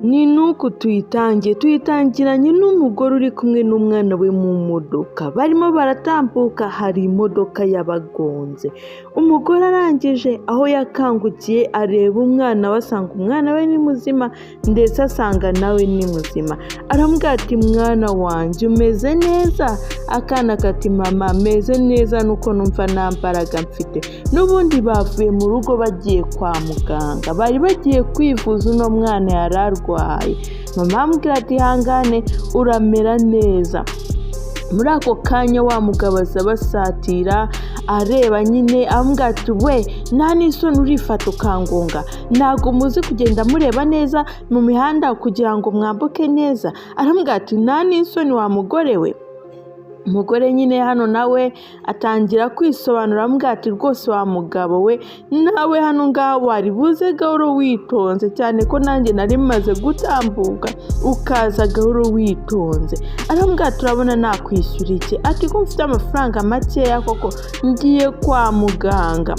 ni nuko tuyitangiranye n'umugore uri kumwe n'umwana we mu modoka barimo baratambuka, hari imodoka yabagonze. Umugore arangije aho yakangukiye areba umwana we, asanga umwana we ni muzima ndetse asanga nawe ni muzima. Aramubwira ati mwana wanjye umeze neza? Akana kati mama meze neza nuko numva nta mbaraga mfite. N'ubundi bavuye mu rugo bagiye kwa muganga, bari bagiye kwivuza uno mwana yararwaye. Mama amubwira ati hangane uramera neza. Muri ako kanya wa mugabo aza basatira areba nyine amubwira ati we nta n'isoni urifata ukangonga, ntabwo muzi kugenda mureba neza mu mihanda kugira ngo mwambuke neza? Aramubwira ati nta n'isoni wa mugore we. Umugore nyine hano nawe atangira kwisobanura amubwira ati rwose wa mugabo we nawe hano ngaho wari buze gahoro witonze cyane ko nanjye nari maze gutambuka ukaza gahoro witonze. Aramubwira ati urabona nakwishyura iki? Ati ko mfite amafaranga makeya koko ngiye kwa muganga.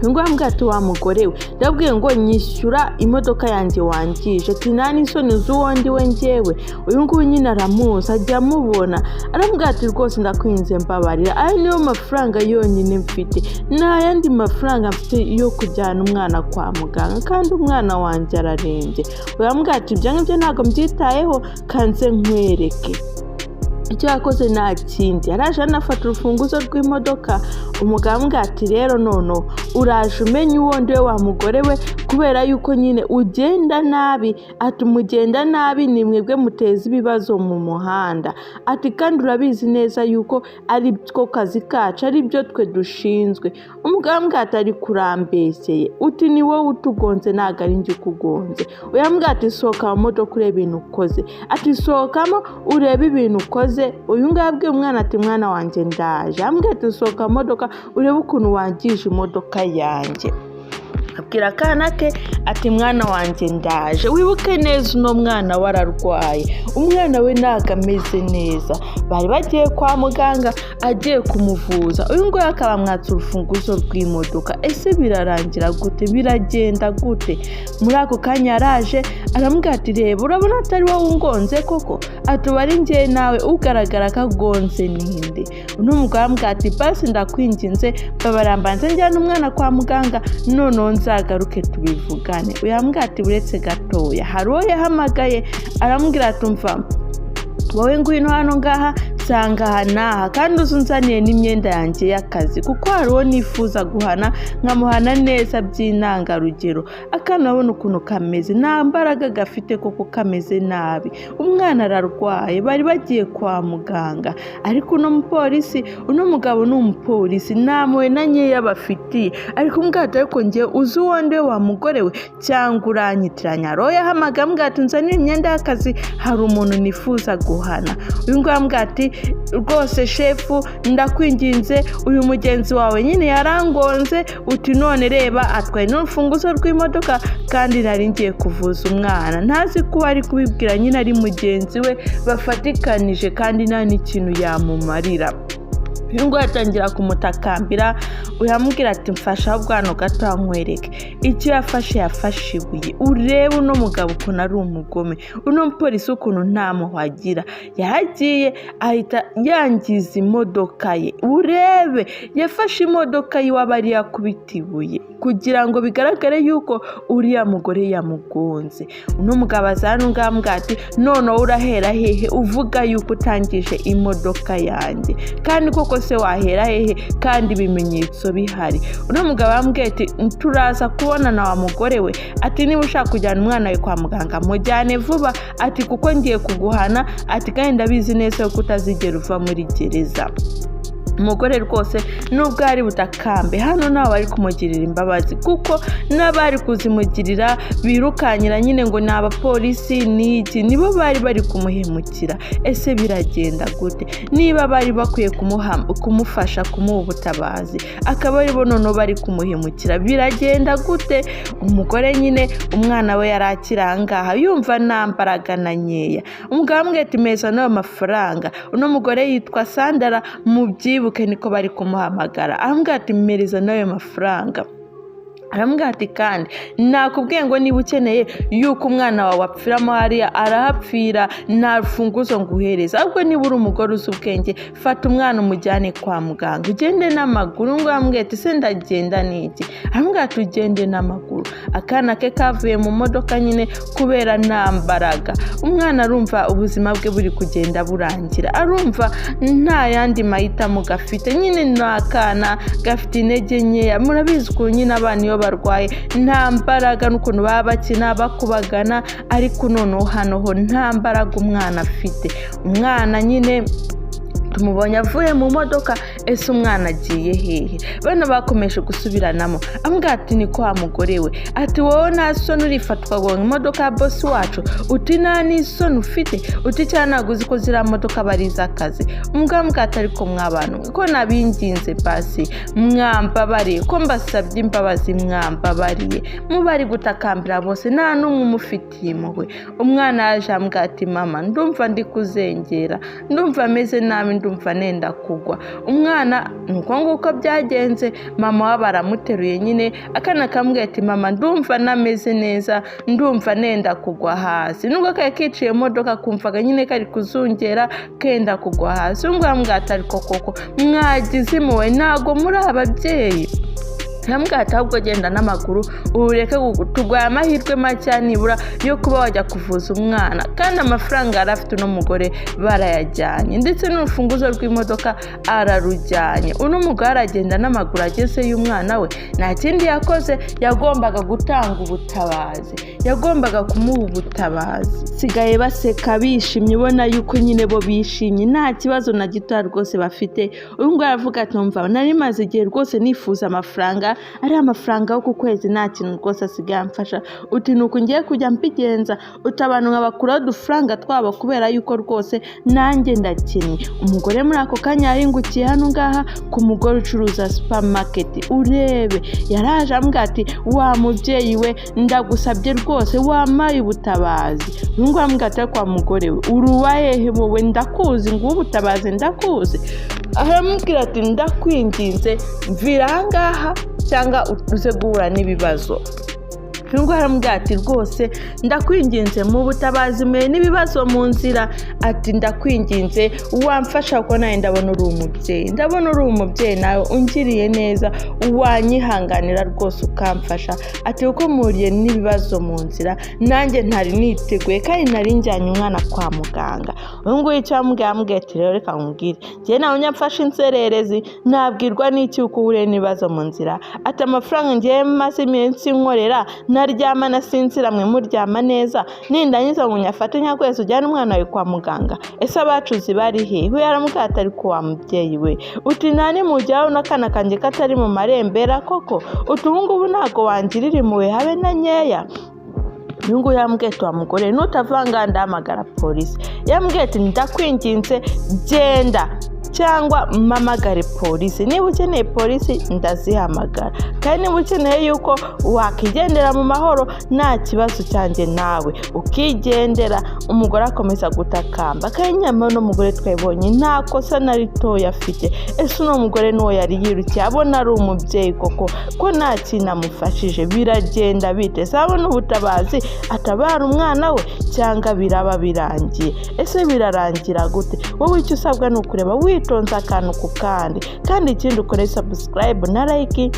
Ngo ambwira ati wa mugore we ndabwiye ngo nyishyura imodoka yanjye wangije. Ati nta n'isoni z'uwondi we njyewe. Uyu nguyu nyine aramuzi ajya amubona. Aramubwira ati rwose ndakwinze mbabarira, aya niyo mafaranga yonyine mfite, nta yandi mafaranga mfite yo kujyana umwana kwa muganga kandi umwana wanjye ararembye. Uramubwira ati ibyo ngibyo ntabwo mbyitayeho kanze nkwereke. Icyo yakoze nta kindi, yaraje anafata urufunguzo rw'imodoka. Umugabo amubwira ati rero nono uraje umenye uwondi we wa mugore we kubera yuko nyine ugenda nabi. Ati mugenda nabi ni mwebwe muteza ibibazo mu muhanda. Ati kandi urabizi neza yuko ari two kazi kacu, ari byo twe dushinzwe. Umugabo amubwira ati ari kurambeseye, uti ni wowe utugonze ntabwo ari njye ukugonze. Uramubwira ati sohoka mu modoka urebe ibintu ukoze. Ati sohokamo urebe ibintu ukoze. Uyu nguyu abwiye umwana ati mwana wanjye ndaje. Amubwira ati sohoka mu modoka urebe ukuntu wangije imodoka yanjye. Abwira akana ke ati mwana wanjye ndaje. Wibuke neza uno mwana wararwaye, umwana we ntabwo ameze neza, bari bagiye kwa muganga agiye kumuvuza. Uyu nguyu akaba amwatsa urufunguzo rw'imodoka. Ese birarangira gute? Biragenda gute? Muri ako kanya yaraje aramubwira ati reba urabona atari wowe ungonze koko? Ati ubu ari njye nawe ugaragara ko agonze ninde? Uno mugabo amubwira ati basi ndakwinginze mbabarira mbanze njyana umwana kwa muganga noneho nzagaruke tubivugane. Uyambwira ati uretse gatoya hari uwo yahamagaye aramubwira ati umva wowe ngwino hano ngaha sanga hanaha kandi uzunzaniye n'imyenda yanjye y'akazi kuko hari uwo nifuza guhana nkamuhana neza by'intangarugero. Akana abona ukuntu kameze nta mbaraga gafite koko kameze nabi, umwana ararwaye, bari bagiye kwa muganga. Ariko uno mupolisi, uno mugabo ni umupolisi ntamwe na nkeya bafitiye. Ariko umugabo ariko njye uzi uwonde wa mugore we cyangwa uranyitiranya? Roho yahamagaye ambwira ati nzanire imyenda y'akazi hari umuntu nifuza guhana. Uyu nguyu ambwira ati rwose shefu ndakwinginze uyu mugenzi wawe nyine yarangonze, uti none reba atwaye n'urufunguzo rw'imodoka kandi nari ngiye kuvuza umwana. Ntazi ko ari kubibwira nyine ari mugenzi we bafatikanije kandi nta n'ikintu yamumarira. Uyu nguyu atangira kumutakambira. Uyamubwira ati mfasha ahubwo hano gato nkwereke. Icyo yafashe ibuye. Urebe uno mugabo ukuntu ari umugome, uno mupolisi ukuntu nta muhagira. Yahagiye ahita yangiza imodoka ye. Urebe yafashe imodoka ye wabari yakubita ibuye kugira ngo bigaragare yuko uriya mugore yamugonze. Uno mugabo azana ngambwa ati none urahera hehe uvuga yuko utangije imodoka yanjye kandi koko se wahera hehe kandi ibimenyetso bihari? Uno mugabo ambwiye ati turaza kubona na wa mugore we. Ati niba ushaka kujyana umwana we kwa muganga mujyane vuba. Ati kuko ngiye kuguhana. Ati kandi ndabizi neza yuko utazigera uva muri gereza. Umugore rwose nubwo ari butakambe hano nawe bari kumugirira imbabazi kuko n'abari kuzimugirira birukanyira nyine ngo ni abapolisi n'iki nibo bari kumuhemukira. Ese biragenda gute niba bari bakwiye kumufasha kumuha ubutabazi akaba ari bo none bari kumuhemukira? Biragenda gute? Umugore nyine umwana we yarakirangaha yumva nta mbaraga na nkeya. Umugabo amubwira ati meza nayo mafaranga. Uno mugore yitwa Sandara mu byibuke niko bari kumuhamagara. Ambwira ati mmereza nayo mafaranga. aramubwira ati kandi nakubwiye ngo niba ukeneye yuko umwana wawe apfiramo hariya arahapfira, nta rufunguzo nguhereza, ahubwo niba uri umugore uzi ubwenge fata umwana umujyane kwa muganga ugende n'amaguru. ngo aramubwira ati se ndagenda n'iki? aramubwira ati ugende n'amaguru. akana ke kavuye mu modoka nyine kubera nta mbaraga. umwana arumva ubuzima bwe buri kugenda burangira, arumva nta yandi mahitamo gafite, nyine ni akana gafite intege nkeya. murabizi ukuntu nyine abana iyo barwaye nta mbaraga n'ukuntu baba bakina bakubagana, ariko noneho hano ho nta mbaraga umwana afite. umwana nyine tumubonye avuye mu modoka, ese umwana agiye hehe? bano bakomeje gusubiranamo. ambwira ati ni kwa mugore we, ati wowe nta soni urifatwa ngo imodoka ya bosi wacu, uti nta n'isoni ufite, uti cyane ntabwo uzi ko ziriya modoka bari iz'akazi. umugambwa ati ariko mw'abantu ko nabinginze basi mwambabariye, ko mbasabye imbabazi mwambabariye, mubari gutakambira bose nta n'umwe umufitiye impuhwe. umwana yaje ambwira ati mama ndumva ndi kuzengera, ndumva ameze nabi, ndumva nenda kugwa. umwana nuko nguko byagenze, mama we baramuteruye nyine. akana kamubwira ati mama ndumva nameze neza, ndumva nenda kugwa hasi. nubwo kari kiciye modoka kumvaga nyine kari kuzungera kenda kugwa hasi. umwana ati ariko koko mwagize impuhwe, ntago muri ababyeyi. aramubwira ati ahubwo genda n'amaguru ureke tugwaye amahirwe make nibura yo kuba wajya kuvuza umwana, kandi amafaranga yari afite uno mugore barayajyanye, ndetse n'urufunguzo rw'imodoka ararujyanye. uno mugore aragenda n'amaguru, agezeyo umwana we nta kindi yakoze, yagombaga gutanga ubutabazi, yagombaga kumuha ubutabazi. sigaye baseka bishimye, ubona yuko nyine bo bishimye nta kibazo na gito rwose bafite. uyu nguyu aravuga ati numva nari maze igihe rwose nifuza amafaranga, ari amafaranga yo ku kwezi nta kintu rwose asigaye amfasha. uti nuko ngiye kujya mpigenza, uti abantu nkabakuraho udufaranga twabo kubera yuko rwose nanjye ndakennye. umugore muri ako kanya yahingukiye hano ngaha ku mugore ucuruza supermarket. urebe yaraje ambwira ati wa mubyeyi we ndagusabye rwose wampaye ubutabazi. uyu nguyu ambwira ati kwa mugore we uruwahehe wowe, ndakuzi ngo ubutabazi ndakuzi. aramubwira ati ndakwinginze mvira ahangaha cyangwa uze guhura n'ibibazo. Nubwo aramubwira ati rwose ndakwinginze mu butabazi mwe n'ibibazo mu nzira, ati ndakwinginze wamfasha kuko nawe ndabona uri umubyeyi, nawe ungiriye neza wanyihanganira rwose ukamfasha. ati uko muriye n'ibibazo mu nzira nanjye ntari niteguye kandi nari njyanye umwana kwa muganga. uyu nguyu icyo amubwira ati rero reka nkubwire, njye nawe nyamfashe inzererezi nabwirwa n'iki uko uhuriye n'ibibazo mu nzira. ati amafaranga ngiye maze iminsi nkorera naryama nasinzira mwe muryama neza, nindangiza ngo nyafate nyakwezi ujyane umwana wawe kwa muganga, ese abacuzi bari he? we yaramubwira ati ariko wa mubyeyi we, uti nani mujyaho n'akana kanjye katari mu marembera koko, uti ubu ngubu ntabwo wangirira impuhwe habe na nkeya. uyu nguyu yambwiye ati wa mugore nutavanga ndahamagara polisi. yambwiye ati ndakwinginze genda cyangwa mpamagare polisi, niba ukeneye polisi ndazihamagara, kandi niba ukeneye yuko wakigendera mu mahoro nta kibazo cyanjye nawe ukigendera. umugore akomeza gutakamba, kandi nyamara uno mugore twabonye nta kosa na ritoya afite. ese uno mugore n'uwo yari yirukiye abona ari umubyeyi koko ko nta kintu amufashije? biragenda bite? sabona ubutabazi atabara umwana we cyangwa biraba birangiye? ese birarangira gute? wowe icyo usabwa ni ukureba witonze akantu ku kandi ikindi ukore subscribe na like,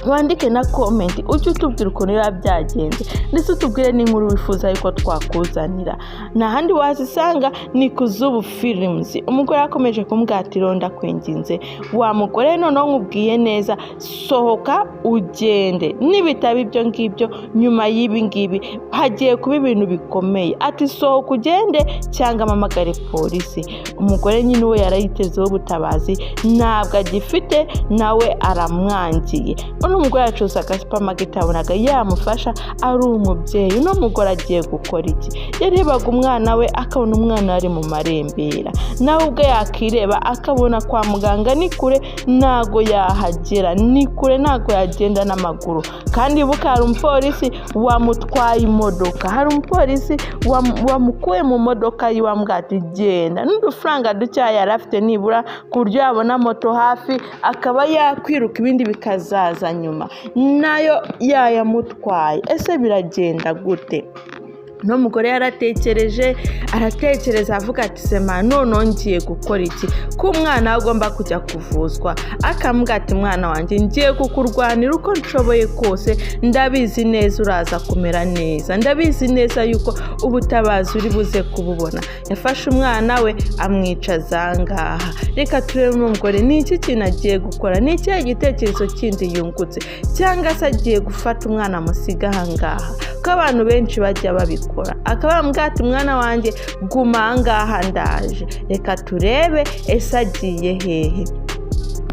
wandike na comment ujye utubwira ukuntu biba byagenze, ndetse utubwire n'inkuru wifuza yuko twakuzanira. n'ahandi wazisanga ni ku Zubu Films. umugore akomeje kumubwira ndakwinginze wa mugore noneho nkubwiye neza, sohoka ugende, n'ibitabo ibyo ngibyo nyuma y'ibi ngibi hagiye kuba ibintu bikomeye. ati sohoka ugende cyangwa mpamagare polisi. umugore nyine we yarayitezeho ubutabazi ntabwo agifite, nawe aramwangiye. uno mugore acuruza supermarket abonaga yamufasha ari umubyeyi. uno mugore agiye gukora iki? yarebaga umwana we akabona umwana ari mu marembera, nawe ubwe yakireba akabona kwa muganga ni kure, ntago yahagera, ni kure, ntago yagenda n'amaguru. kandi buka hari umupolisi wamutwaye imodoka, hari umupolisi wamukuye mu modoka yiwambwira ati genda, n'udufaranga ducya yari afite nibura ku buryo yabona moto hafi akaba yakwiruka ibindi bikazaza nyuma nayo yayamutwaye. Ese biragenda gute? No mugore aratekereza avuga ati sema none ngiye gukora iki ko umwana agomba kujya kuvuzwa. Akamuga ati mwana wanjye ngiye kukurwanira uko nshoboye kose, ndabizi neza uraza kumera neza, ndabizi neza yuko ubutabazi uri buze kububona. Yafashe umwana we amwicaza ngaha. Reka turebe n'umugore ni iki kintu agiye gukora, ni iki igitekerezo kindi yungutse, cyangwa se agiye gufata umwana amusiga ahangaha ko abantu benshi bajya babikora. Akabambwa ati mwana wanjye guma ngaha ndaje. Reka turebe ese agiye hehe.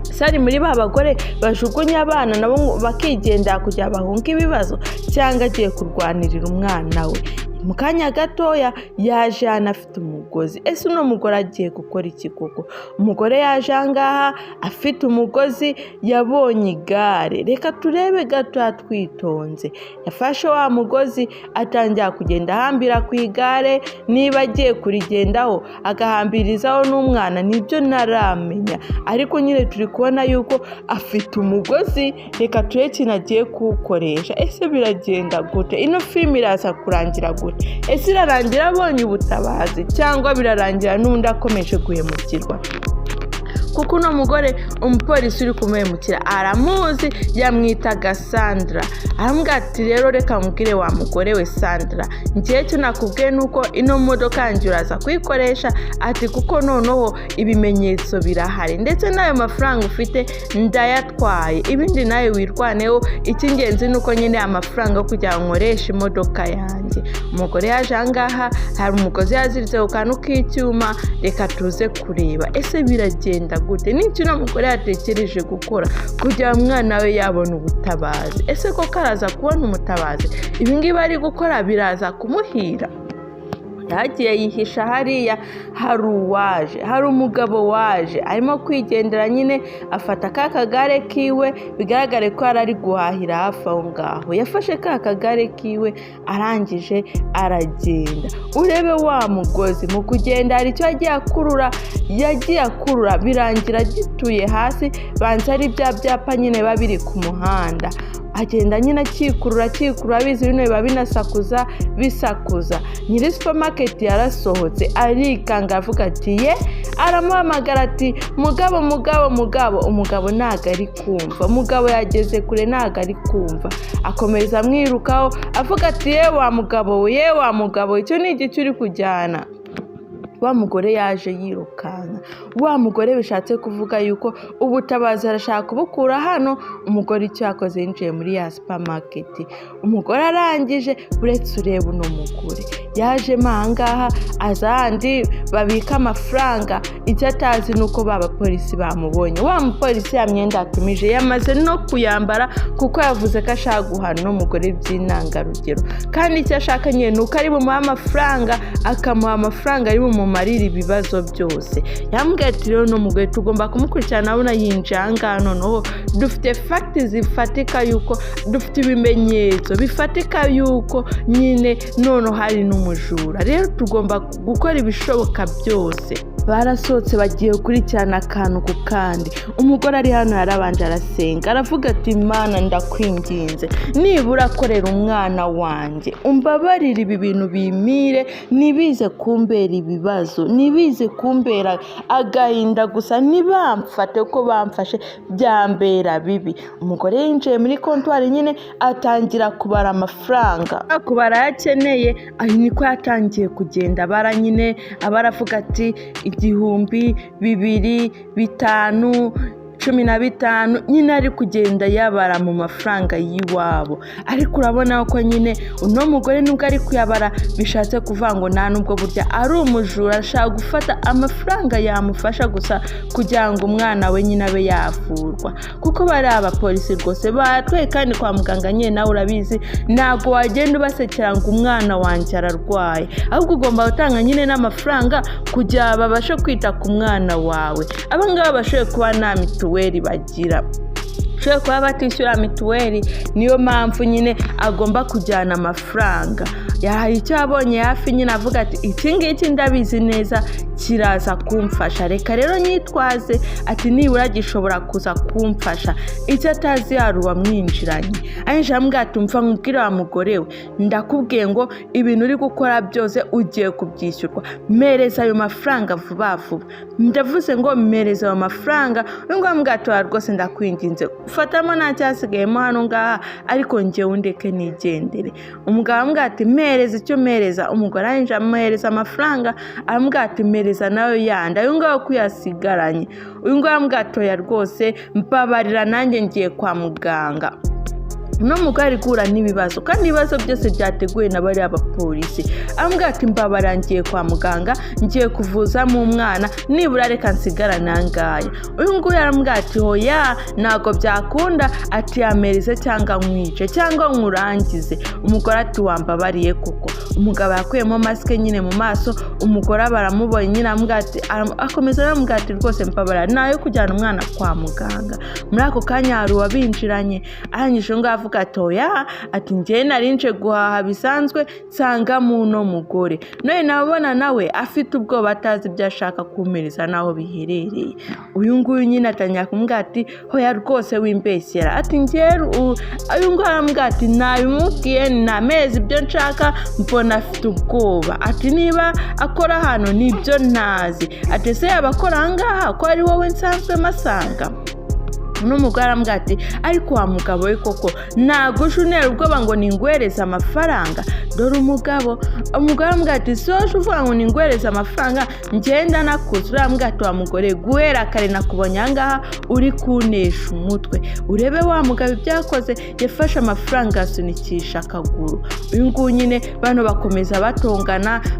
Sari muri ba bagore bajugunya abana nabo bakigenda kujya bahunga ibibazo, cyangwa agiye kurwanirira umwana we. Mu kanya gatoya yaje anafite umugozi. Ese uno mugore agiye gukora iki koko? Umugore yaje angaha afite umugozi, yabonye igare. Reka turebe gato twitonze. Yafashe wa mugozi atangira kugenda ahambira ku igare, niba agiye kurigendaho agahambirizaho n'umwana nibyo naramenya, ariko nyine turi kubona yuko afite umugozi. Reka turebe ikintu agiye kuwukoresha. Ese biragenda gute? Ino filime iraza kurangira gute? Ese irarangira abonye ubutabazi cyangwa birarangira n'undi akomeje guhemukirwa? Kuko uno mugore umupolisi uri kumuhemukira aramuzi, yamwitaga Sandra. Aramubwira ati rero reka mubwire wa mugore we Sandra, ngiye cyo nakubwiye nuko ino modoka yanjye uraza kuyikoresha, ati kuko noneho ibimenyetso birahari ndetse n'ayo mafaranga ufite ndayatwaye, ibindi nawe wirwaneho, icy'ingenzi nuko nyine amafaranga kugira ngo nkoreshe imodoka yanjye. Umugore yaje angaha, hari umugozi yaziritse ku kantu k'icyuma. Reka tuze kureba ese biragenda gute, n'icyo uno mugore yatekereje gukora kugira umwana we yabona ubutabazi. Ese ko karaza kubona umutabazi, ibi ngibi ari gukora biraza kumuhira? Yagiye yihisha hariya, hari umugabo waje arimo kwigendera nyine, afata ka kagare kiwe, bigaragare ko ari guhahira hafi aho ngaho. Yafashe ka kagare kiwe arangije aragenda. Urebe wa mugozi mu kugenda hari icyo yagiye akurura birangira gituye hasi, banza ari bya byapa nyine babiri ku muhanda. Agenda nyine akikurura bizi bino biba bisakuza. Nyiri supermarket yarasohotse arikanga avuga ati ye, aramuhamagara ati mugabo. Umugabo ntago ari kumva, umugabo yageze kure ntago ari kumva. Akomeza amwirukaho avuga ati ye wa mugabo icyo ni igice uri kujyana. Wa mugore yaje yirukanka. Wa mugore bishatse kuvuga yuko ubutabazi arashaka kubukura hano. Umugore icyo yakoze yinjiye muri ya supermarket. Umugore arangije uretse ureba uno mugore yaje mangaha azandi babika amafaranga, icyo atazi nuko babapolisi bamubonye. Wa mupolisi yamyenda atumije yamaze no kuyambara kuko yavuze ko ashaka guhana no mugore by'intangarugero, kandi icyo ashaka nyine nuko ari bumuha amafaranga, akamuha amafaranga ari bumumarira ibibazo byose. Yambwiye ati rero no mugore tugomba kumukurikirana, abona yinjiye ahangaha, noneho dufite facts zifatika yuko dufite ibimenyetso bifatika yuko nyine noneho hari n'umujura. Rero tugomba gukora ibishoboka byose. Barasohotse bagiye gukurikirana akantu ku kandi. Umugore ari hano yarabanje arasenga, aravuga ati Mana ndakwinginze, nibura korera umwana wanjye, umbabarire ibi bintu bimire, nibize kumbera ibibazo, nibize kumbera agahinda gusa, nibamfate uko bamfashe byambera bibi. Umugore yinjiye muri kontwari nyine atangira kubara amafaranga, kubara yakeneye. Niko yatangiye kugenda bara nyine, abaravuga ati 1,000, 2,000, 5, 15, nyine ari kugenda yabara mu mafaranga yiwabo. Ariko urabona ko nyine uno mugore nubwo ari kuyabara bishatse kuvuga ngo nta nubwo burya ari umujura, ashaka gufata amafaranga yamufasha gusa kugira ngo umwana we nyine abe yavurwa. Kuko bari abapolisi rwose batwe, kandi kwa muganga nyine nawe urabizi ntago wagenda ubasekera ngo umwana wanjye ararwaye, ahubwo ugomba gutanga nyine n'amafaranga kugira babashe kwita ku mwana wawe. Abangaba bashoboye kuba nta mituweli bagira, shwe kuba batishyura mituweli, niyo mpamvu nyine agomba kujyana amafaranga. hari icyo yabonye hafi nyine avuga ati iki ngiki ndabizi neza kiraza kumfasha, reka rero nyitwaze, ati nibura gishobora kuza kumfasha. Icyo atazi hari uwamwinjiranye, arangije aramubwira ati umva nkubwire wa mugore we, ndakubwiye ngo ibintu uri gukora byose ugiye kubyishyurwa, mpereza ayo mafaranga vuba vuba. Ndavuze ngo mpereza ayo mafaranga, uyu nguyu aramubwira ati rwose ndakwinginze ufatamo nta cyasigayemo hano ngaha, ariko njyewe undeke nigendere. Umugabo aramubwira ati mpereza icyo mpereza. Umugore arangije amuhereza amafaranga, aramubwira ati mpereza nayo yandi, uyu nguyu kuyasigaranye. Uyu nguyu aramubwira ati oya rwose mbabarira nanjye ngiye kwa muganga. Mugore ari guhura n'ibibazo, kandi ibibazo byose byateguwe na bariya bapolisi. Aramubwira ati mbabara ngiye kwa muganga, ngiye kuvuzamo umwana, nibura reka nsigara nangaya. Uyu nguyu aramubwira ati hoya ntabwo byakunda, ati yamereze cyangwa nkwice cyangwa nkurangize. Umugore ati wambabariye kuko. Umugabo yakuyemo masike nyine mu maso, umugore baramubonye nyine akomeza aramubwira ati rwose mbabara nayo kujyana umwana kwa muganga. Muri ako kanya hari uwabinjiranye, arangije ngo avuga ati oya, ati njye narinje guhaha bisanzwe nsanga muno mugore, none nabona nawe afite ubwoba atazi ibyo ashaka kumpereza naho biherereye. Uyu nguyu nyine atanya kumubwira ati hoya rwose wimbeshyera, ati njye uyu nguyu aramubwira ati nabimubwiye namezi ibyo nshaka mbona afite ubwoba, ati niba akora hano nibyo ntazi, ati se yabakora ahangaha ko ari wowe nsanzwe masanga. N'umugore aramubwira ati ariko wa mugabo we koko ntago ushunera ubwoba ngo ningwereze amafaranga. Dore umugabo aramubwira ati soje uvuga ngo ningwereze amafaranga ngenda nakuze. Aramubwira ati wa mugore guhera kare nakubonye ahangaha uri kunesha umutwe, urebe wa mugabo ibyakoze, yafashe amafaranga asunikisha akaguru. Uyu nguyu nyine bano bakomeza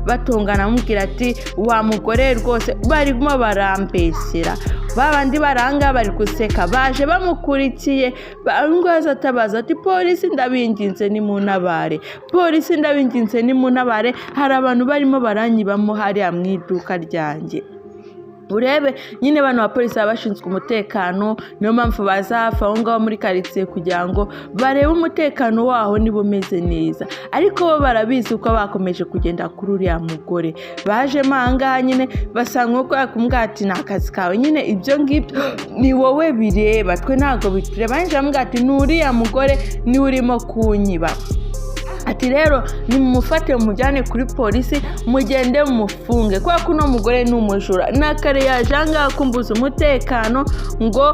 batongana amubwira ati wa mugore rwose barimo barambeshyera. Babandi baranga bari guseka baje bamukurikiye, ngo atabaza ati polisi ndabinginze nimuntabare, polisi ndabinginze nimuntabare, hari abantu barimo baranyibamo hariya mu iduka ryanjye. Urebe nyine bano bapolisi bashinzwe umutekano, niyo mpamvu baza hafi aho ngaho muri karitsiye kugira ngo barebe umutekano waho niba umeze neza. Ariko bo barabizi uko bakomeje kugenda kuri uriya mugore. Bajemo ahangaha nyine basanga uko yakumubwira ati ni akazi kawe nyine, ibyo ngibyo ni wowe bireba, twe ntabwo bitureba. Arangije aramubwira ati n'uriya mugore ni urimo kunyiba, ati rero nimumufate mujyane kuri polisi mugende mumufunge, kubera ko uno mugore ni umujura, nakare yaje ahangaha kumbuza umutekano ngo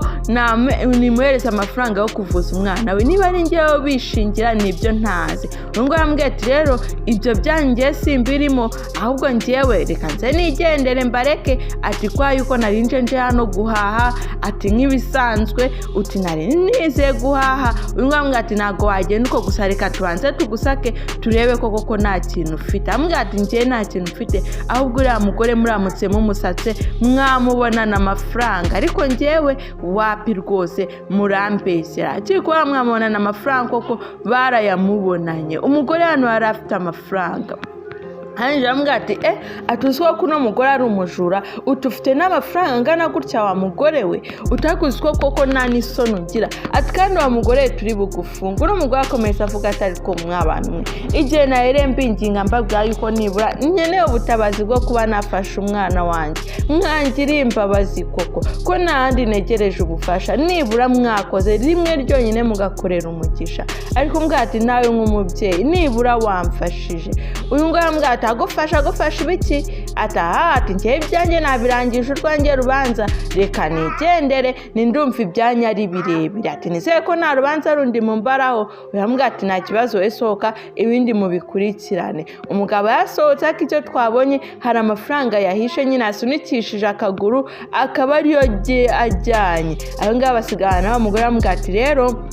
nimuhereze amafaranga yo kuvuza umwana we, niba ari njyewe bishingira nibyo ntazi. Uyu nguyu aramubwira ati rero ibyo byanjye simbirimo, ahubwo njyewe reka nze nigendere mbareke, ati kwa yuko narinje nje hano guhaha, ati nk'ibisanzwe, uti nari nize guhaha. Uyu nguyu aramubwira ati ntabwo wagenda uko gusa, reka tubanze tugusake turebe koko nta kintu ufite. Aramubwira ati njye nta kintu ufite, ahubwo uriya mugore muramutse mumusatse mwamubonana amafaranga, ariko njyewe wapi rwose murambeshyera. Akiri kuba mwamubonana amafaranga koko barayamubonanye, umugore hano yari afite amafaranga. Arangije aramubwira ati atuziko kuno mugore ari umujura, utufite n'amafaranga angana gutya wa mugore we, utakuziko koko nta n'isoni ugira, ati kandi wa mugore turi bugufunga. Uno mugore akomeza avuga ati ariko mw'abantu mwe, igihe nahere mbinginga mbabwira yuko nibura nkeneye ubutabazi bwo kuba nafasha umwana wanjye, mwangiriye imbabazi koko ko nta handi negereje ubufasha, nibura mwakoze rimwe ryonyine mugakorera umugisha. Ariko mbwira ati nawe nk'umubyeyi nibura wamfashije. Uyu nguyu aramubwira ati agufasha ibiki, ati njye ibyanjye nabirangije urwanjye rubanza, reka nigendere, ndumva ibyanjye ari birebire, ati nizeye ko nta rubanza rundi mumbaraho. Uramubwira ati nta kibazo we sohoka ibindi mubikurikirane. Umugabo yasohotse, ariko icyo twabonye hari amafaranga yahishe nyine asunikishije akaguru, akaba ariyo ajyanye. Aho ngaho basigana nawe umugore aramubwira ati rero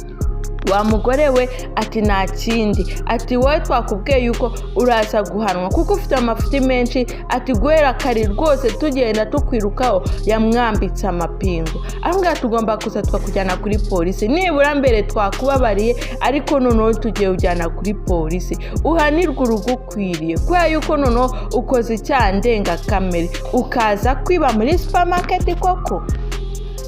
wa mugore we, ati nta kindi, ati wowe twakubwiye yuko uraza guhanwa kuko ufite amafuti menshi, ati guhera kare rwose tugenda tukwirukaho yamwambitse amapingu. Aramubwira tugomba kuza twakujyana kuri polisi, nibura mbere twakubabariye, ariko noneho tugiye ujyana kuri polisi uhanirwa urugukwiriye, kubera yuko noneho ukoze icyaha ndengakamere ukaza kwiba muri supermarket koko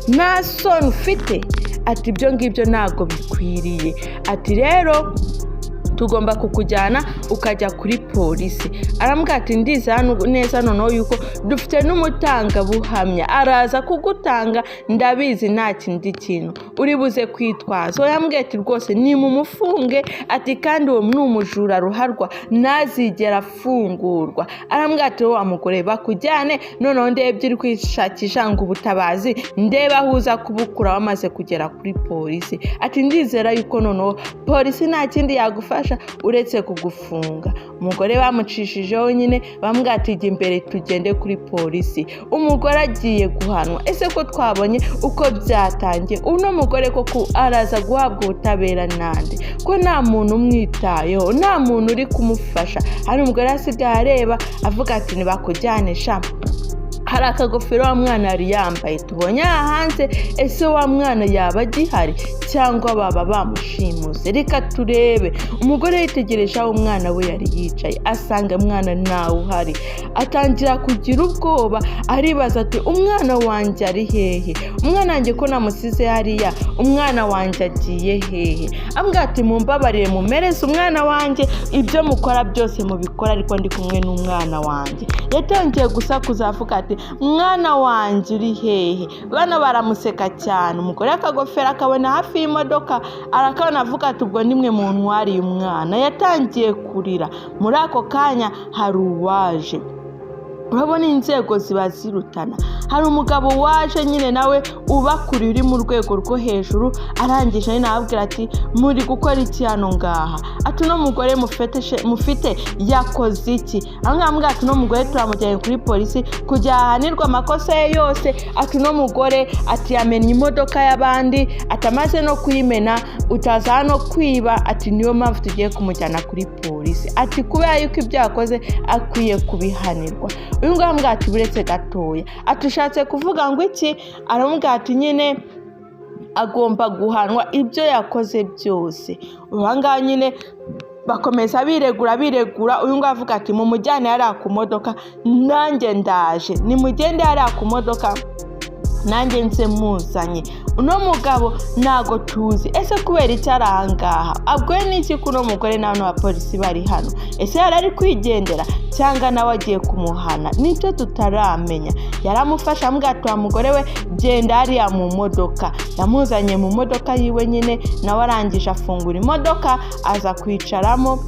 nta soni ufite. Ati ibyo ngibyo ntabwo bikwiriye. Ati rero tugomba kukujyana ukajya kuri polisi. Arambwira ati ndiza hano neza noneho yuko dufite n'umutangabuhamya araza kugutanga, ndabizi nta kindi kintu uri buze kwitwaza. Yambwiye ati rwose ni mu mufunge, ati kandi uwo ni umujura ruharwa ntazigera afungurwa. Arambwira ati wa mugore bakujyane noneho ndebye uri kwishakisha ngo ubutabazi ndeba aho uza kubukura wamaze kugera kuri polisi. Ati ndizera yuko noneho polisi nta kindi yagufasha uretse kugufunga. Umugore bamucishijeho nyine bambwira ati jya imbere tugende kuri polisi. Umugore agiye guhanwa. Ese ko twabonye uko byatangiye, uno mugore koko araza guhabwa ubutabera nande ko nta muntu umwitayeho, nta muntu uri kumufasha. Hari umugore asigaye areba avuga ati nibakujyane sha, hari akagofero wa mwana yari yambaye tubonye hanze, ese wa mwana yaba agihari cyangwa baba bamushimuse? Reka turebe. Umugore yitegereje aho umwana we yari yicaye asanga mwana ntawe uhari, atangira kugira ubwoba aribaza ati umwana wanjye ari hehe? Umwana wanjye ko namusize hariya, umwana wanjye agiye hehe? Ambwira ati mumbabarire mumereze umwana wanjye, ibyo mukora byose mubikora ariko ndi kumwe n'umwana wanjye. Yatangiye gusakuza avuga ati mwana wanjye uri hehe? Bana baramuseka cyane. Umugore akagofera akabona hafi y'imodoka arakabona avuga ati ubwo nimwe mu ntwari y'umwana. Yatangiye kurira. Muri ako kanya hari uwaje. Urabona inzego ziba zirutana. Hari umugabo waje nyine nawe ubakuri uri mu rwego rwo hejuru, arangije nyine ababwira ati muri gukora iki hano ngaha? Ati no mugore mufite yakoze iki? Ambwira ati no mugore turamujyanye kuri polisi kujya ahanirwa amakosa ye yose. Ati no mugore ati yamenye imodoka y'abandi, atamaze no kuyimena, utaza no kwiba. Ati niyo mpamvu tugiye kumujyana kuri polisi. Ati kubera yuko ibyo yakoze akwiye kubihanirwa. Uyu nguyu ambwira ati buretse gatoya. Atushatse kuvuga ngo iki? Aramubwira ati nyine agomba guhanwa ibyo yakoze byose. Ubangaha nyine bakomeza biregura. Uyu nguyu avuga ati mu mujyane yari ku modoka, nanjye ndaje. Ni mugende yari ku modoka nanjye nse muzanye. Uno mugabo ntago tuzi ese kubera icyo ari ahangaha, abwiwe n'iki kuno mugore n'abantu ba polisi bari hano? Ese yari ari kwigendera cyangwa nawe agiye kumuhana? Nicyo tutaramenya. Yaramufasha ambwira ati wa mugore we genda hariya mu modoka. Yamuzanye mu modoka yiwe nyine, nawe arangije afungura imodoka aza kwicaramo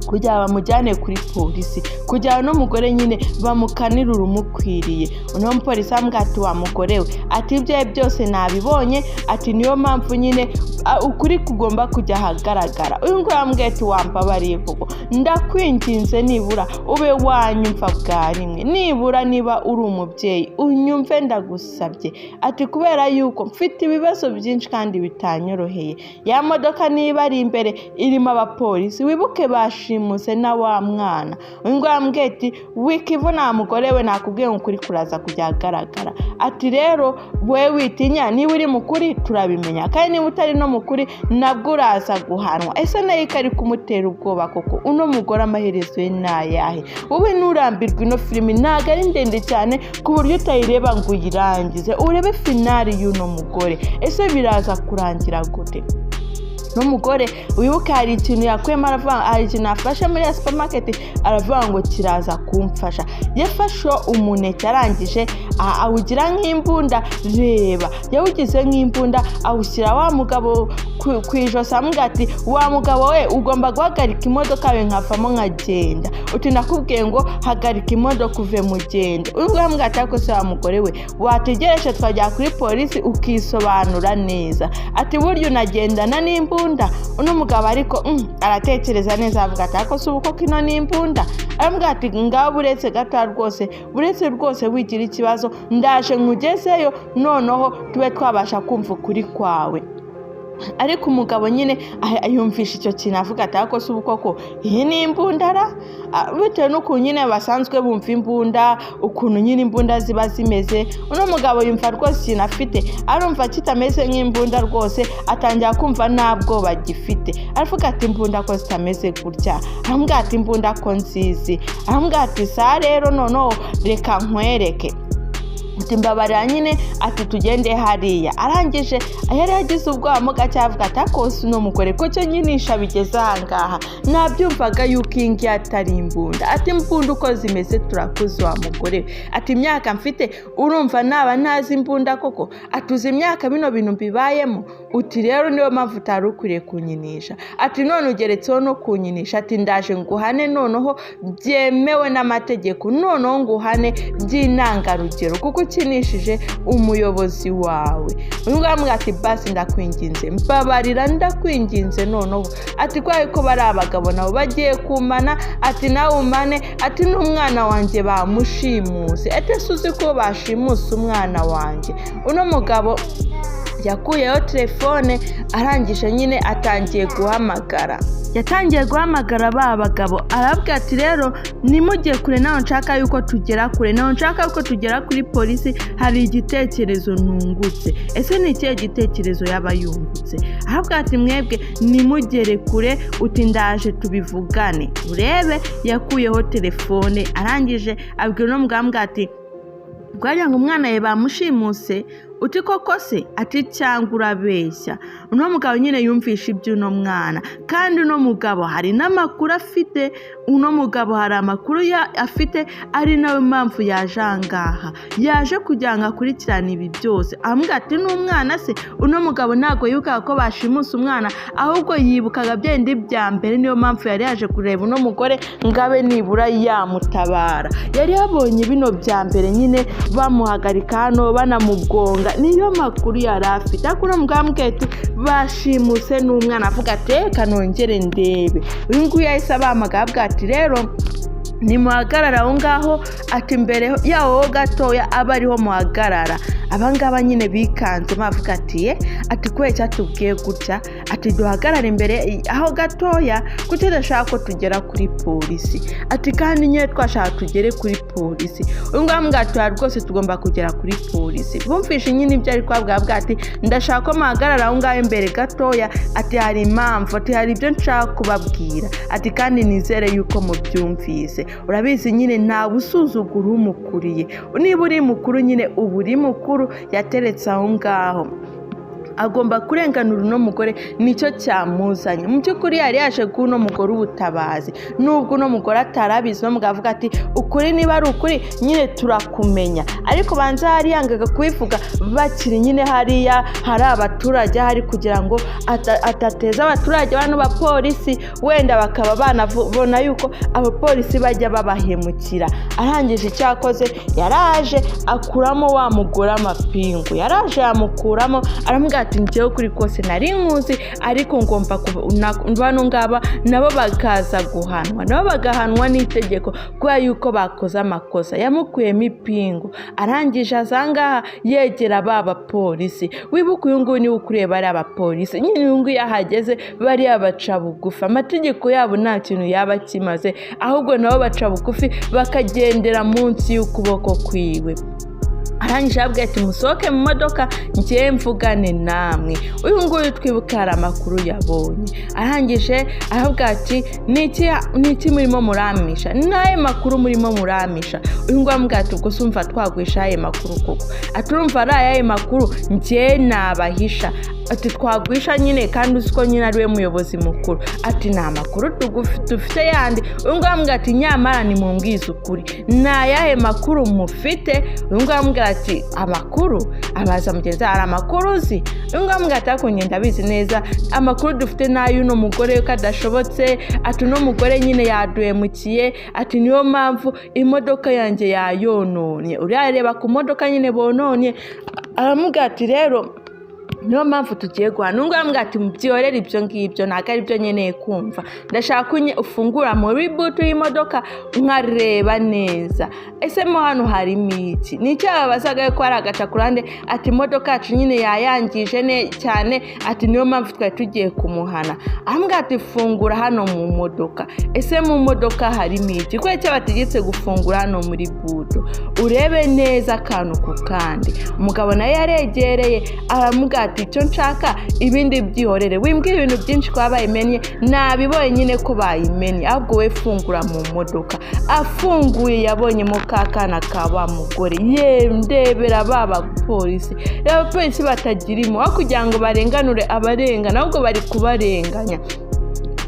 kugira bamujyane kuri polisi, kugira no mugore nyine bamukanira urumukwiriye. Uno mupolisi ambwira ati wa mugore we ati ibyo byose nabibonye, ati niyo mpamvu nyine ukuri kugomba kujya ahagaragara. Uyu nguyu ambwira ati wambabariye koko, ndakwinginze nibura ube wanyumva bwa rimwe, nibura niba uri umubyeyi unyumve ndagusabye. Ati kubera yuko mfite ibibazo byinshi kandi bitanyoroheye. Ya modoka niba ari imbere irimo abapolisi, wibuke bashimuse na wa mwana. Uyu nguyu ambwira ati wikivu nta mugore we nakubwiye ngo ukuri kuraza kujya ahagaragara. Ati rero we witinya, niba uri mukuri turabimenya, kandi niba utari no mukuri nabwo uraza guhanwa. Ese nayo ari kumutera ubwoba koko? Uno mugore amaherezo ye nayahe? Wowe nurambirwa ino filimi ntago ari ndende cyane ku buryo utayireba ngo uyirangize, urebe finali y'uno mugore. Ese biraza kurangira gute? N'umugore wibuka hari ikintu yakwema, aravuga hari ikintu afashe muri ya supermarket, aravuga ngo kiraza kumfasha. Yafashe umuneke arangije awugira nk'imbunda. Reba, yawugize nk'imbunda awushyira wa mugabo ku ijosi. Ambwira ati wa mugabo we ugomba guhagarika imodoka yawe nkavamo nkagenda. Uti nakubwiye ngo hagarika imodoka uve mugende. Uyu nguyu ambwira ati ariko se wa mugore we wategereje twajya kuri polisi ukisobanura neza. Ati burya unagendana n'imbunda? Uno mugabo ariko aratekereza neza avuga ati ariko se uko kino n'imbunda? Arambwira ati ngaho buretse gato rwose, buretse rwose wigira ikibazo ndaje nkugezeyo noneho tube twabasha kumva ukuri kwawe. Ariko umugabo nyine yumvisha icyo kintu avuga ati ariko se koko iyi ni imbundara? Bitewe n'ukuntu nyine basanzwe bumva imbunda, ukuntu nyine imbunda ziba zimeze. Uno mugabo yumva rwose ikintu afite arumva kitameze nk'imbunda rwose, atangira kumva nta bwoba gifite. Aravuga ati imbunda ko zitameze gutya? Arambwira ati imbunda ko nzizi. Arambwira ati sa rero noneho reka nkwereke. ati mbabarira nyine ati tugende hariya. Arangije yari yagize ubwoba mu gace avuga ati akose uno mugore ko cyo nyinisha bigeze ahangaha nabyumvaga yuko ingi atari imbunda. Ati imbunda uko zimeze turakuze wa mugore. Ati imyaka mfite urumva naba ntazi imbunda koko. Atuze imyaka bino bintu mbibayemo. Uti rero niyo mpamvu utari ukwiriye kunyinisha. Ati none ugeretseho no kunyinisha. Ati ndaje nguhane noneho byemewe n'amategeko, noneho nguhane by'intangarugero kuko ukinishije umuyobozi wawe. Uyu nguyu ati basi ndakwinginze mbabarira ndakwinginze noneho. Ati kwaye ko bari abagabo nabo bagiye kumana. Ati nawe umane. Ati n'umwana wanjye bamushimuse. Ati suzi ko bashimuse umwana wanjye. Uno mugabo yakuyeho telefone arangije nyine atangiye guhamagara. Yatangiye guhamagara ba bagabo arabwira ati rero nimujye kure naho nshaka yuko tugera kure, naho nshaka yuko tugera kuri polisi, hari igitekerezo ntungutse. Ese ni ikihe gitekerezo yaba yungutse? Arabwira ati mwebwe nimugere kure uti ndaje tubivugane. Urebe yakuyeho telefone arangije abwira no mugambwa ati bwagira ngo umwana ye bamushimuse. Uti koko se? Ati cyangwa urabeshya. Uno mugabo nyine yumvisha iby'uno mwana, kandi uno mugabo hari n'amakuru afite. Uno mugabo hari amakuru afite, ari nawe mpamvu yaje ahangaha, yaje kugira ngo akurikirane ibi byose. Amubwira ati n'umwana se? Uno mugabo ntabwo yibukaga ko bashimusa umwana, ahubwo yibukaga byende bya mbere. Niyo mpamvu yari yaje kureba uno mugore ngabe nibura yamutabara. Yari yabonye bino bya mbere nyine bamuhagarika hano banamugonga, niyo makuru yari afite. Ariko uno mugabo ati bashimuse n'umwana. Avuga ati reka nongere ndebe. Uyu nguyu yahise abahamagara ati rero nimuhagarara aho ngaho. Ati mbere yaho gatoya aba ariho muhagarara. Abangaba nyine bikanze bavuga ati ati kwe cyatubwiye gutya. Ati duhagarara imbere aho gatoya kuko tudashaka ko tugera kuri polisi. Ati kandi nyine twashaka tugere kuri polisi. Uyu ngambwa rwose tugomba kugera kuri polisi. Bumvishe nyine ibyo ari kwabwabwa ati ndashaka ko muhagarara aho ngaho imbere gatoya. Ati hari impamvu, ati hari ibyo nshaka kubabwira. Ati kandi nizere yuko mubyumvise. Urabizi nyine nta busuzugura umukuriye. Niba uri mukuru nyine uba uri mukuru. Yateretse aho ngaho agomba kurenganura uno mugore, nicyo cyamuzanye. Mu by'ukuri yari yaje kuno mugore ubutabazi, nubwo uno mugore atarabizi. No mugavuga ati ukuri niba ari ukuri nyine turakumenya, ariko banza hari yangaga kubivuga bakiri nyine hariya hari abaturage hari kugira ngo atateza abaturage bano ba polisi, wenda bakaba banabona yuko abapolisi bajya babahemukira. Arangije icyakoze yaraje akuramo wa mugore amapingu, yaraje yamukuramo aramubwira ati njyewe kuri kose nari nkuzi, ariko ngomba bano ngaba nabo bakaza guhanwa, nabo bagahanwa n'itegeko kubera yuko bakoze amakosa. Yamukuyemo ipingu arangije azangaha yegera baba polisi. Wibuka uyu nguyu niwe ukuriye bari abapolisi nyine. Uyu nguyu yahageze bari abaca bugufi, amategeko yabo nta kintu yaba kimaze, ahubwo nabo baca bugufi bakagendera munsi y'ukuboko kwiwe. Arangije abwira ati musohoke mu modoka njye mvugane namwe. Uyu nguyu twibuka hari amakuru yabonye. Arangije arabwira ati niki murimo muramisha? Naye makuru murimo muramisha? Uyu nguyu amubwira ati ubwo sumva twagwisha aye makuru koko? Aturumva ari aye makuru njye nabahisha? Ati twagwisha nyine kandi uziko nyine ari we muyobozi mukuru. Ati nta makuru dufite yandi. Uyu nguyu amubwira ati nyamara nimumbwize ukuri, nayahe makuru mufite? Uyu nguyu amubwira ati amakuru. Abaza mugenzi hari amakuru uzi? Uyu nguyu amubwira ati ariko ngenda bizi neza amakuru dufite n'ay'uno mugore yuko adashobotse. Ati uno mugore nyine yaduhemukiye. Ati niyo mpamvu imodoka yanjye yayononye. Urareba ku modoka nyine bononye. Aramubwira ati rero niyo mpamvu tugiye guhana. Nubwo ambwira ati mubyorere ibyo ngibyo ntabwo ari byo nkeneye kumva, ndashaka ufungura muri butu y'imodoka nkareba neza ese mo hano harimo iki. Nicyo babazaga ko ari agaca kurande. Ati imodoka yacu nyine yayangije cyane. Ati niyo mpamvu twari tugiye kumuhana. Ambwira ati fungura hano mu modoka. Ese mu modoka harimo iki? Kuko icyo bategetse gufungura hano muri butu urebe neza akantu ku kandi. Umugabo nawe yaregereye aramubwira ati icyo nshaka ibindi byihorere wimbwira ibintu byinshi kwa bayimenye nabibonye nyine ko bayimenye ahubwo we fungura mu modoka. Afunguye yabonye mu kakana ka wa mugore ndebera baba polisi abapolisi batagirimo aho kugira ngo barenganure abarengana ahubwo bari kubarenganya.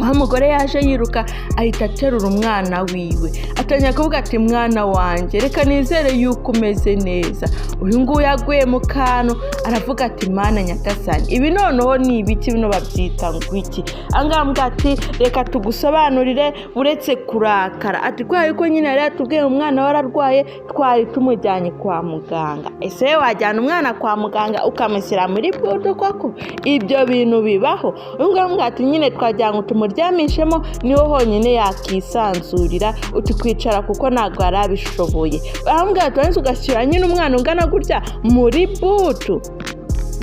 aho umugore yaje yiruka ahita aterura umwana wiwe atangira kuvuga ati mwana wanjye reka nizere yuko umeze neza. uyu nguyu yaguye mu kantu aravuga ati mana nyagasani ibi noneho ni ibiki bino babyita ngo iki. angambwa ati reka tugusobanurire uretse kurakara ati kwa yuko nyine yari yatubwiye umwana wararwaye twari tumujyanye kwa muganga. ese wajyana umwana kwa muganga ukamushyira muri buto koko ibyo bintu bibaho? uyu nguyu ati nyine twajyanye tumuryamishemo niho honyine yakisanzurira uti kwicara kuko ntabwo arabishoboye. ahambwa ati ugashyira nyine umwana ungana gutya muri buto.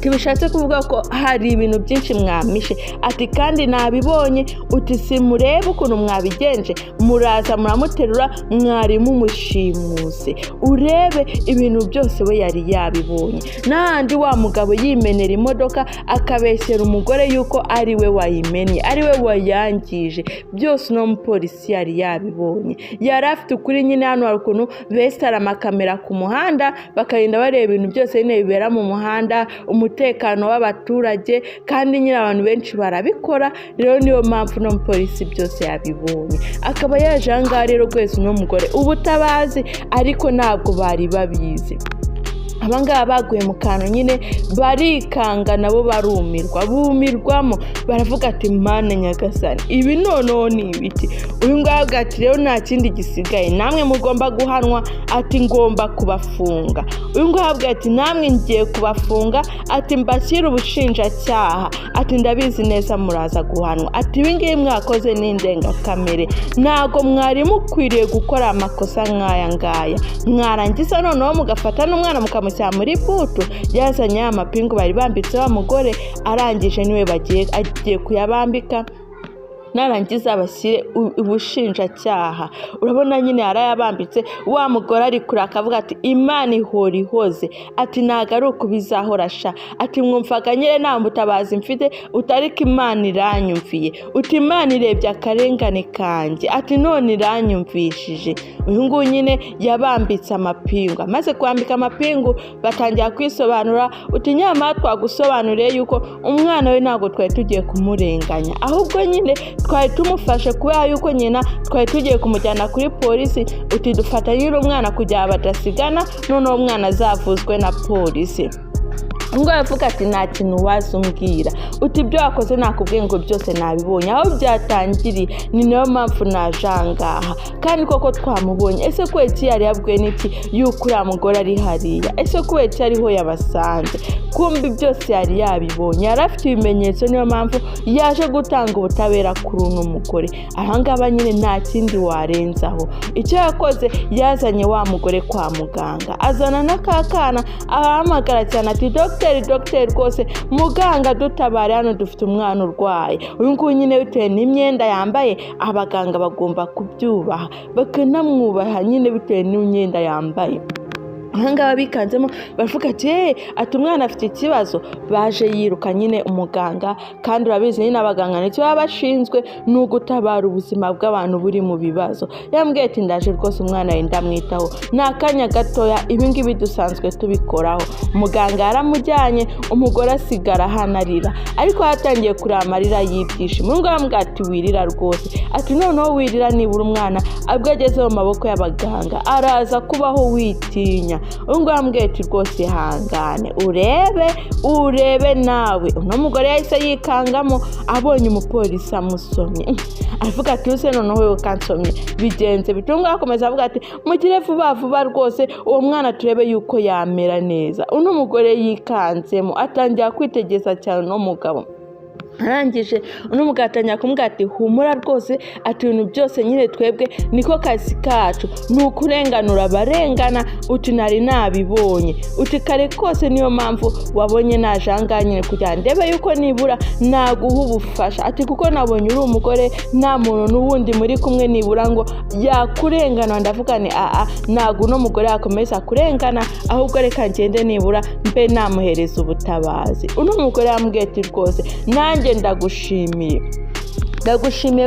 bishatse kuvuga ko hari ibintu byinshi mwamishe ati kandi nabibonye uti simurebe ukuntu mwabigenje muraza muramuterura mwari mumushimuse urebe ibintu byose we yari yabibonye. n'ahandi wa mugabo yimenera imodoka akabeshyera umugore yuko ari we wayimenye ari we wayangije byose no mupolisi yari yabibonye. yari afite ukuri nyine hano hari ukuntu besitara amakamera ku muhanda bakarinda bareba ibintu byose nyine bibera mu muhanda umutekano w'abaturage kandi nyine abantu benshi barabikora. rero niyo mpamvu no polisi byose yabibonye akaba yaje ahangaha rero kwezi n'umugore ubutabazi ariko ntabwo bari babizi. abangaba baguye mu kantu nyine barikanga nabo bumirwamo baravuga ati mana nyagasani ibi noneho ni ibiki. uyu nguyu ati rero nta kindi gisigaye namwe mugomba guhanwa ati ngomba kubafunga. uyu nguyu ati namwe ngiye kubafunga ati mbashyire ubushinjacyaha ati ndabizi neza muraza guhanwa ati ibi ngibi mwakoze n'indengakamere ntago mwari mukwiriye gukora amakosa nk'aya ngaya mwarangiza noneho mugafata n'umwana mukamushyira muri buto. yazanye amapingu bari bambitse wa mugore arangije niwe agiye kuyabambika narangiza abashyire ubushinjacyaha. urabona nyine yarayabambitse wa mugore ari kure akavuga ati imana ihora ihoze ati ntago ari uko bizahora sha ati mwumvaga nyine nta mutabazi mfite utariko imana iranyumviye uti imana irebye akarengane kanjye ati none iranyumvishije. uyu nguyu nyine yabambitse amapingu amaze kwambika amapingu batangira kwisobanura uti nyamara twagusobanuriye yuko umwana we ntabwo twari tugiye kumurenganya ahubwo nyine twari tumufashe kubera yuko nyina twari tugiye kumujyana kuri polisi uti dufata nyine umwana kugira badasigana noneho umwana azavuzwe na polisi. ngo yavuga ati nta kintu wazumbwira uti ibyo wakoze nakubwiye ngo byose nabibonye aho byatangiriye ni nayo mpamvu najangaha kandi koko twamubonye. ese kweki yari yabwiye n'iki yuko uriya mugore ari hariya ese kweki ariho yabasanze kumbi byose yari yabibonye yari afite ibimenyetso niyo mpamvu yaje gutanga ubutabera kuri uno mugore. ahangaba nyine nta kindi warenzaho icyo yakoze yazanye wa mugore kwa muganga azana n'akakana ahamagara cyane ati dogiteri rwose muganga dutabare hano dufite umwana urwaye. uyu nguyu nyine bitewe n'imyenda yambaye abaganga bagomba kubyubaha bakanamwubaha nyine bitewe n'imyenda yambaye. ahangaba bikanzemo baravuga ati umwana afite ikibazo baje yiruka nyine umuganga kandi urabizi nyine abaganga nicyo baba bashinzwe ni ugutabara ubuzima bw'abantu buri mu bibazo. yambwiye ati ndaje rwose umwana yenda mwitaho nta kanya gatoya ibi ngibi dusanzwe tubikoraho. umuganga yaramujyanye umugore asigara hanarira ariko yatangiye kureba amarira y'ibyishimo. uyu nguyu yambwiye ati wirira rwose ati noneho wirira nibura umwana abwo ageze mu maboko y'abaganga araza kubaho witinya. uyu nguyu yambwiye ati rwose hangane urebe nawe. uno mugore yahise yikangamo abonye umupolisi amusomye aravuga ati use noneho we ukansomye bigenze bitunga akomeza avuga ati mugire vuba rwose uwo mwana turebe yuko yamera neza. uno mugore yikanzemo atangira kwitegeza cyane no mugabo arangije uno mugabo atangira kumubwira ati humura rwose, ati ibintu byose nyine twebwe niko kazi kacu, ni ukurenganura abarengana, uti nari nabibonye, uti kare kose niyo mpamvu wabonye naje ahangaha nyine kugira ndebe yuko nibura naguha ubufasha, ati kuko nabonye uri umugore nta muntu n'ubundi muri kumwe nibura ngo yakurengana. Ndavuga ni ntabwo uno mugore yakomeza kurengana, ahubwo reka ngende nibura mbe namuhereza ubutabazi. Uno mugore yambwiye ati rwose nanjye ndagushimiye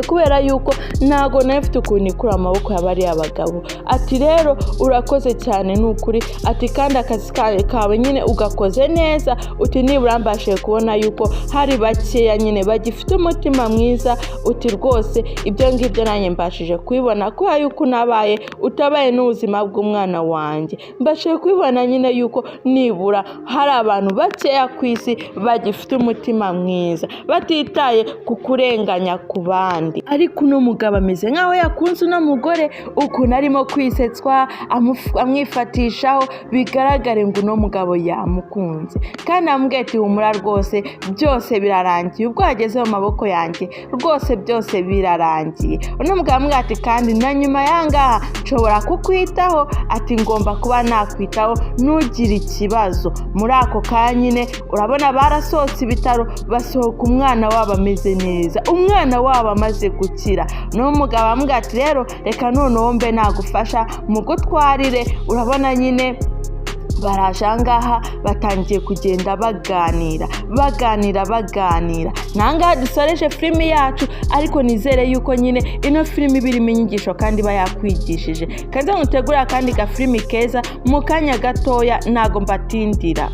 kubera yuko ntago nafite ukuntu ikura amaboko y'abariya bagabo, ati rero urakoze cyane n'ukuri, ati kandi akazi kawe nyine ugakoze neza, uti nibura mbashije kubona yuko hari bakeya nyine bagifite umutima mwiza, uti rwose ibyo ngibyo nanjye mbashije kubibona kubera yuko nabaye utabaye n'ubuzima bw'umwana wanjye, mbashije kubibona nyine yuko nibura hari abantu bakeya ku isi bagifite umutima mwiza batitaye ku kurenganya ku bandi. Ariko uno mugabo ameze nkaho yakunze uno mugore, ukuntu arimo kwisetswa amwifatishaho, bigaragare ngo uno mugabo yamukunze, kandi amubwiye ati humura rwose byose birarangiye, ubwo hageze mu maboko yanjye rwose byose birarangiye. Uno mugabo amubwiye ati kandi na nyuma yangaha nshobora kukwitaho, ati ngomba kuba nakwitaho ntugire ikibazo. Muri ako kanya nyine urabona barasohotse ibitaro, basohoka umwana wabo ameze neza, umwana wabo amaze gukira. No mugabo amubwiye ati rero reka noneho mbe nagufasha mu gutwarire. Urabona nyine baraje ahangaha batangiye kugenda baganira. Nangaha dusoreje filimi yacu, ariko nizere yuko nyine ino filimi birimo inyigisho kandi bayakwigishije. Kanze mutegura kandi ka filimi keza mu kanya gatoya, ntago mbatindira.